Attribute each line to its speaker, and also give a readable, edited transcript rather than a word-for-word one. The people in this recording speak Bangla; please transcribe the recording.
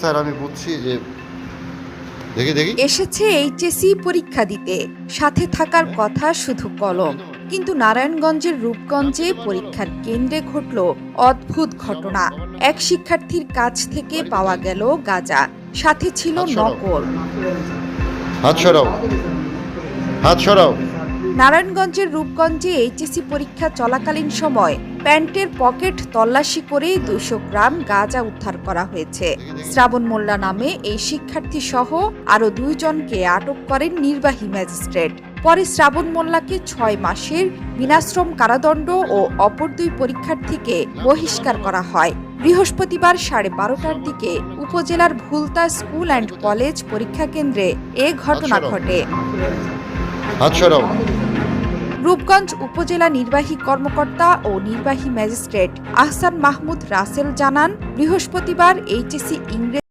Speaker 1: স্যার আমি বুঝছি যে দেখি
Speaker 2: এসেছে এইচএসসি পরীক্ষা দিতে, সাথে থাকার কথা শুধু কলম। কিন্তু নারায়ণগঞ্জের রূপগঞ্জে পরীক্ষার কেন্দ্রে ঘটল অদ্ভুত ঘটনা। এক শিক্ষার্থীর কাছ থেকে পাওয়া গেল গাঁজা, সাথে ছিল নকল।
Speaker 1: হাত সরাও, হাত সরাও।
Speaker 2: নারায়ণগঞ্জের রূপগঞ্জে এইচএসসি পরীক্ষা চলাকালীন সময় প্যান্টের পকেট তল্লাশি করে 200 গ্রাম গাঁজা উদ্ধার করা হয়েছে। শ্রাবণ মোল্লা নামে এই শিক্ষার্থী সহ আরও 2 জনকে আটক করেন নির্বাহী ম্যাজিস্ট্রেট। পরে শ্রাবণ মোল্লাকে 6 মাসের বিনাশ্রম কারাদণ্ড ও অপর 2 পরীক্ষার্থীকে বহিষ্কার করা হয়। বৃহস্পতিবার 12:30টার দিকে উপজেলার ভুলতা স্কুল অ্যান্ড কলেজ পরীক্ষা কেন্দ্রে এ ঘটনা ঘটে।
Speaker 1: হাত সরাও।
Speaker 2: রূপগঞ্জ উপজেলা নির্বাহী কর্মকর্তা ও নির্বাহী ম্যাজিস্ট্রেট আহসান মাহমুদ রাসেল জানান, বৃহস্পতিবার এইচএসসি ইংরেজি